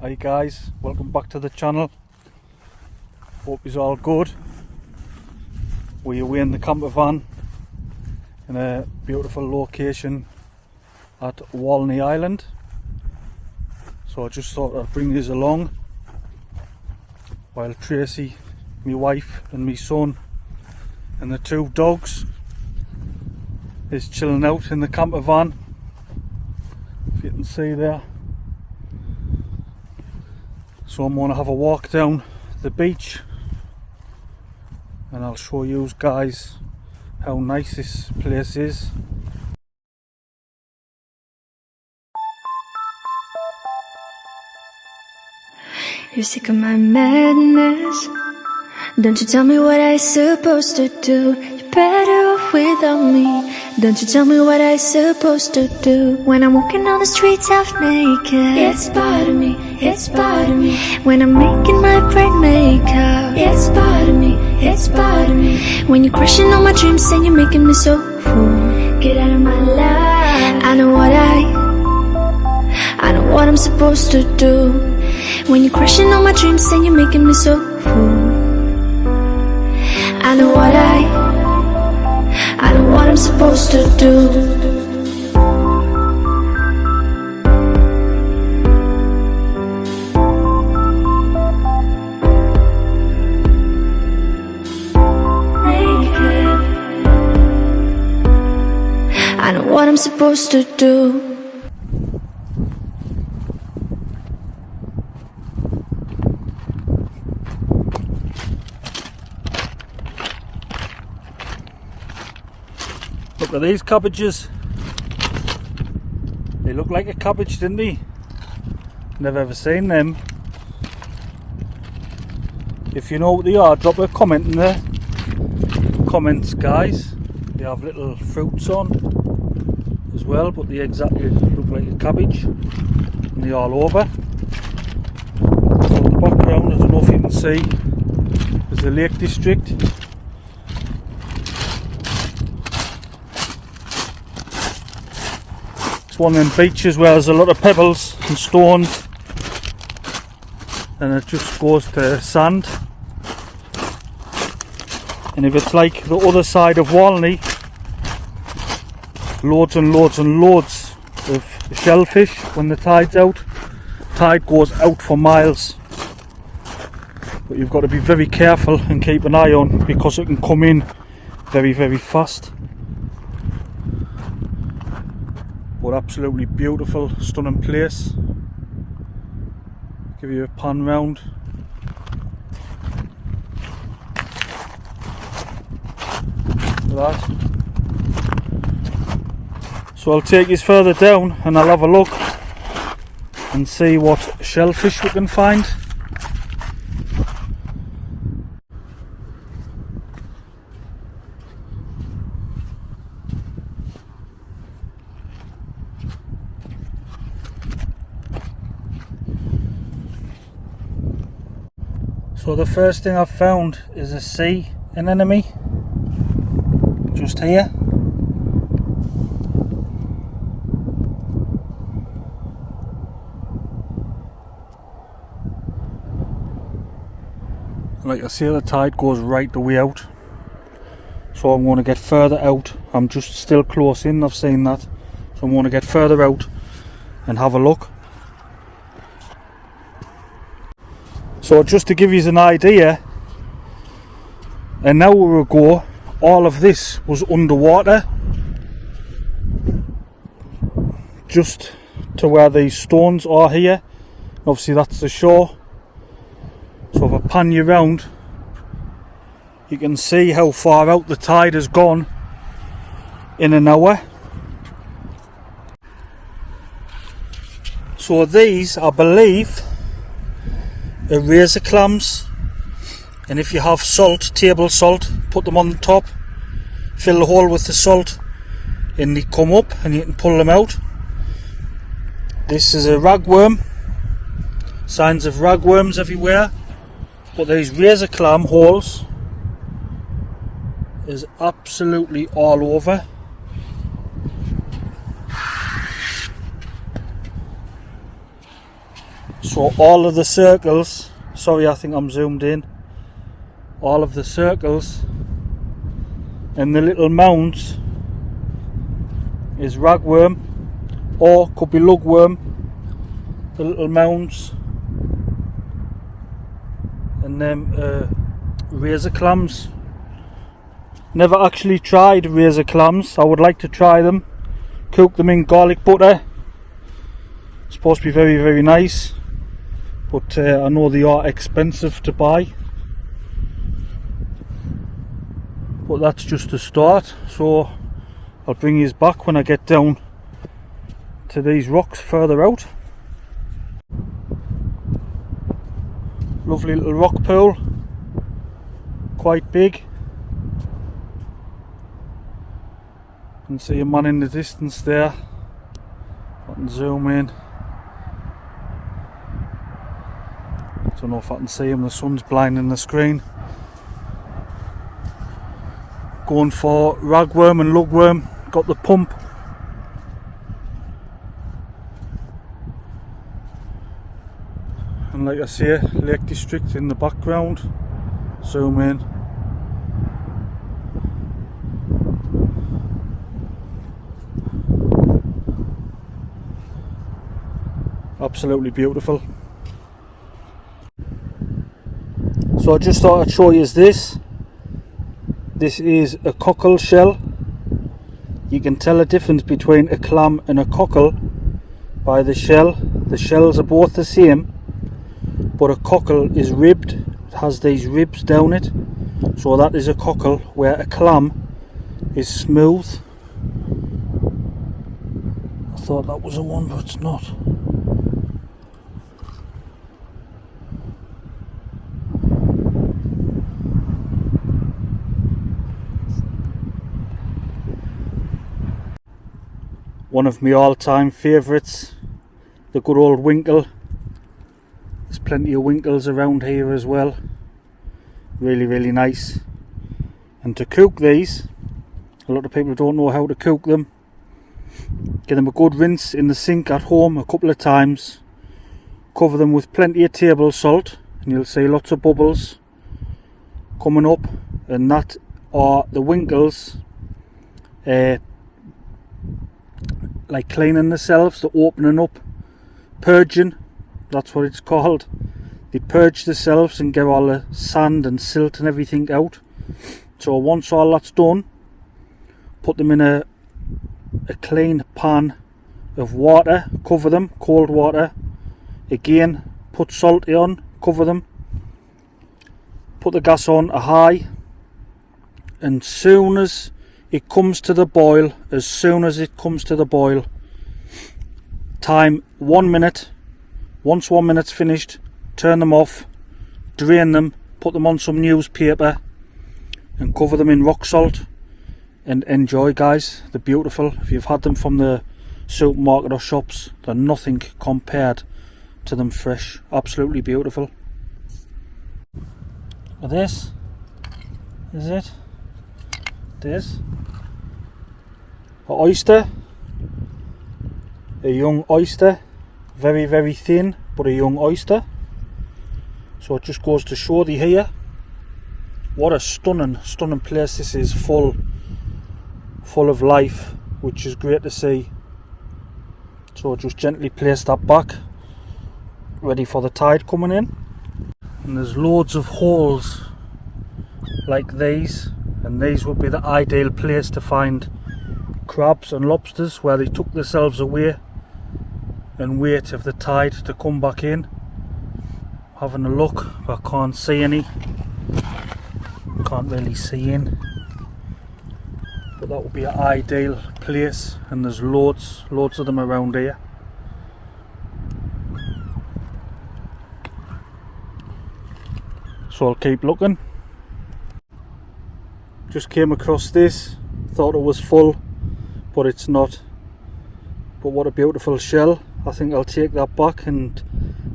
Hi guys, welcome back to the channel. Hope it's all good. We're away in the camper van in a beautiful location at Walney Island. So I just thought I'd bring you along while Tracy, my wife and my son and the two dogs is chilling out in the camper van, if you can see there. So I'm going to have a walk down the beach and I'll show you guys how nice this place is. You're sick of my madness. Don't you tell me what I supposed to do. You're better off without me. Don't you tell me what I supposed to do. When I'm walking on the streets half naked, it's part of me, it's part of me. When I'm making my brain makeup, it's part of me, it's part of me. When you're crushing all my dreams and you're making me so full, get out of my life. I know what I'm supposed to do. When you're crushing all my dreams and you're making me so full, I know what I'm supposed to do. I know what I'm supposed to do. Look at these cabbages. They look like a cabbage, didn't they? Never ever seen them. If you know what they are, drop a comment in the comments, guys. They have little fruits on as well, but they exactly look like a cabbage and they're all over. So in the background, I don't know if you can see, there's the Lake District. One of them beaches where there's a lot of pebbles and stones and it just goes to sand. And if it's like the other side of Walney, loads and loads and loads of shellfish when the tide's out. Tide goes out for miles, but you've got to be very careful and keep an eye on because it can come in very, very fast. But absolutely beautiful, stunning place. Give you a pan round. Look at that. So I'll take you further down and I'll have a look and see what shellfish we can find. So the first thing I've found is a sea anemone, just here. Like I say, the tide goes right the way out, so I'm going to get further out. I'm just still close in, I've seen that, so I'm going to get further out and have a look. So just to give you an idea, an hour ago all of this was underwater, just to where these stones are here. Obviously that's the shore. So if I pan you round, you can see how far out the tide has gone in an hour. So these, I believe, are razor clams, and if you have salt, table salt, put them on the top, fill the hole with the salt and they come up and you can pull them out. This is a ragworm, signs of ragworms everywhere, but these razor clam holes is absolutely all over. So all of the circles, sorry I think I'm zoomed in, all of the circles and the little mounds is ragworm, or could be lugworm, the little mounds, and then razor clams. Never actually tried razor clams. I would like to try them, cook them in garlic butter. It's supposed to be very, very nice, but I know they are expensive to buy. But that's just a start, so I'll bring you back when I get down to these rocks further out. Lovely little rock pool, quite big. You can see a man in the distance there. I can zoom in. Don't know if I can see him, the sun's blinding the screen. Going for ragworm and lugworm, got the pump. And like I say, Lake District in the background. Zoom in. Absolutely beautiful. So I just thought I'd show you this. This is a cockle shell. You can tell the difference between a clam and a cockle by the shell. The shells are both the same, but a cockle is ribbed. It has these ribs down it. So that is a cockle, where a clam is smooth. I thought that was a one, but it's not. One of my all-time favourites, the good old winkle. There's plenty of winkles around here as well. Really, really nice. And to cook these, a lot of people don't know how to cook them. Give them a good rinse in the sink at home a couple of times. Cover them with plenty of table salt and you'll see lots of bubbles coming up, and that are the winkles like cleaning themselves, the opening up, purging, that's what it's called. They purge themselves and get all the sand and silt and everything out. So once all that's done, put them in a clean pan of water, cover them, cold water, again put salt on, cover them, put the gas on a high, and soon as it comes to the boil, time 1 minute. Once 1 minute's finished, turn them off, drain them, put them on some newspaper and cover them in rock salt and enjoy, guys. They're beautiful. If you've had them from the supermarket or shops, they're nothing compared to them fresh. Absolutely beautiful. But this is it. This a oyster, a young oyster, very, very thin, but a young oyster. So it just goes to show you here what a stunning place this is, full of life, which is great to see. So just gently place that back, ready for the tide coming in. And there's loads of holes like these, and these would be the ideal place to find crabs and lobsters, where they took themselves away and wait for the tide to come back in. Having a look, but I can't see any. Can't really see in, but that would be an ideal place, and there's loads of them around here. So I'll keep looking. Just came across this, thought it was full, but it's not. But what a beautiful shell. I think I'll take that back and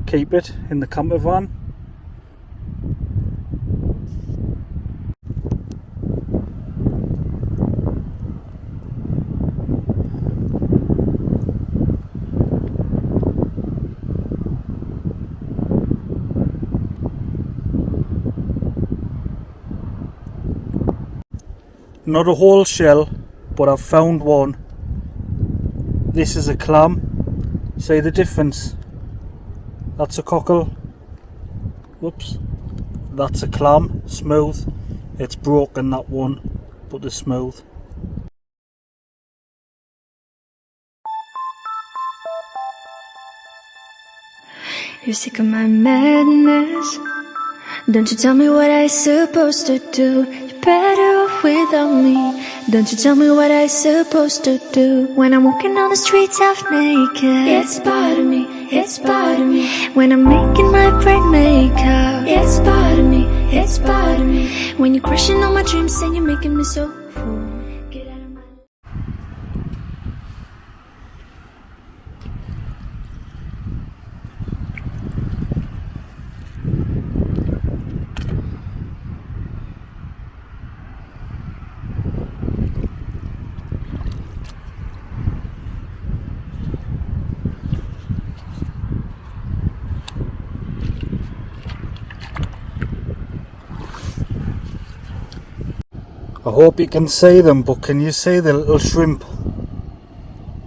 keep it in the camper van. Not a whole shell, but I've found one. This is a clam. See the difference? That's a cockle. Whoops. That's a clam, smooth. It's broken, that one, but they're smooth. You're sick of my madness. Don't you tell me what I supposed to do. You're better off without me. Don't you tell me what I supposed to do. When I'm walking on the streets half naked, it's part of me, it's part of me. When I'm making my brain makeup, it's part of me, it's part of me. When you're crushing all my dreams and you're making me so full. Get out of my... I hope you can see them, but can you see the little shrimp?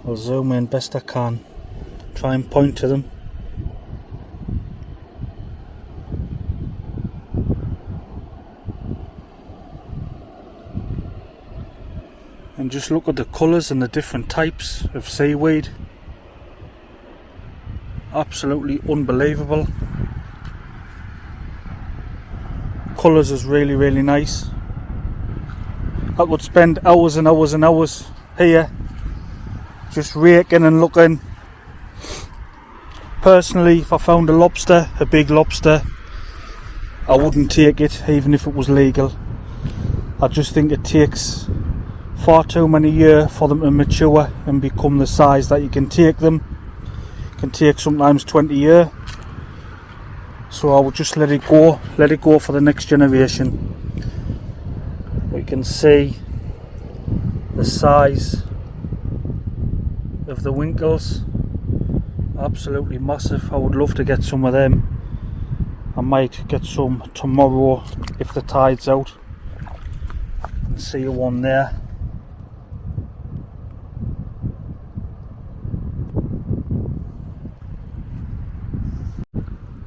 I'll zoom in best I can, try and point to them. And just look at the colours and the different types of seaweed. Absolutely unbelievable. Colours is really, really nice. I could spend hours and hours and hours here just raking and looking. Personally, if I found a lobster, a big lobster, I wouldn't take it even if it was legal. I just think it takes far too many years for them to mature and become the size that you can take them. It can take sometimes 20 years. So I would just let it go for the next generation. We can see the size of the winkles, absolutely massive. I would love to get some of them. I might get some tomorrow if the tide's out. And see one there.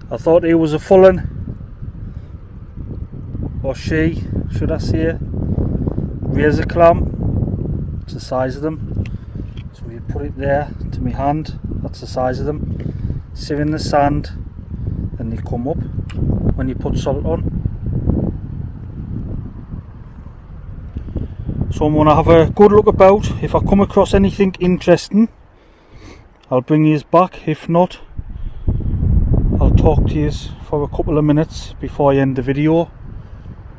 I thought he was a full one, or she, should I say. Razor clam, it's the size of them. So you put it there to my hand, that's the size of them. Sit in the sand and they come up when you put salt on. So I'm going to have a good look about. If I come across anything interesting, I'll bring you back. If not, I'll talk to you for a couple of minutes before I end the video.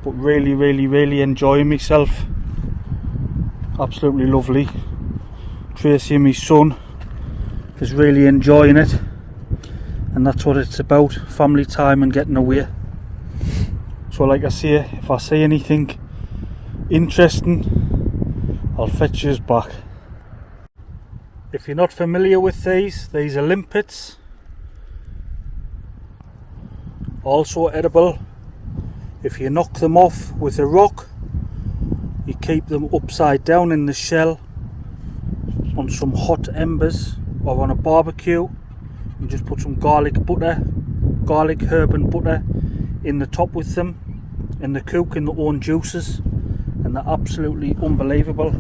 But really enjoying myself. Absolutely lovely. Tracy and my son is really enjoying it, and that's what it's about, family time and getting away. So like I say, if I see anything interesting, I'll fetch you back. If you're not familiar with these are limpets, also edible. If you knock them off with a rock, you keep them upside down in the shell on some hot embers or on a barbecue. You just put some garlic, herb and butter in the top with them, and they cook in their own juices, and they're absolutely unbelievable.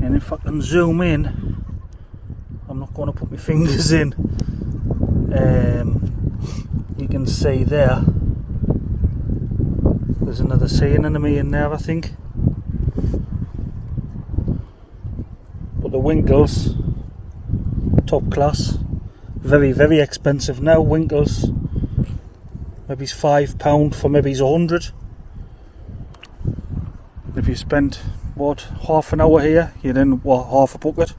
And if I can zoom in, I'm not going to put my fingers in, you can see there, there's another sea anemone in there, I think. But the winkles, top class. Very expensive now, winkles. Maybe it's £5 for maybe it's 100. If you spend half an hour here, you're in half a bucket.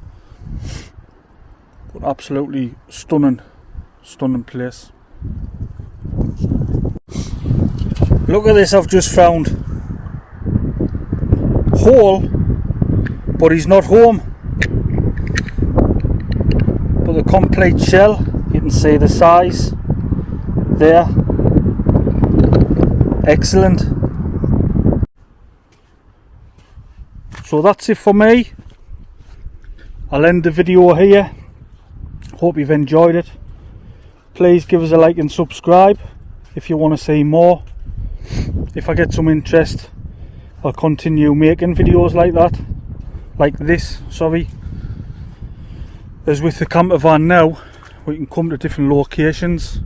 But absolutely stunning place. Look at this, I've just found. Whole, but he's not home. But the complete shell, you can see the size there. Excellent. So that's it for me. I'll end the video here. Hope you've enjoyed it. Please give us a like and subscribe if you want to see more. If I get some interest, I'll continue making videos like that, like this, sorry. As with the camper van now, we can come to different locations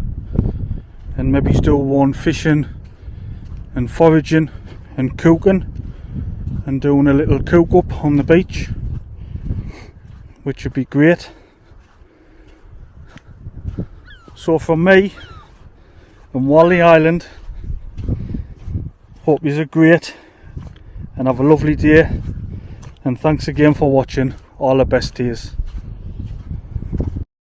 and maybe do one fishing and foraging and cooking and doing a little cook up on the beach, which would be great. So from me and Walney Island, hope you're great and have a lovely day, and thanks again for watching. All the best to you.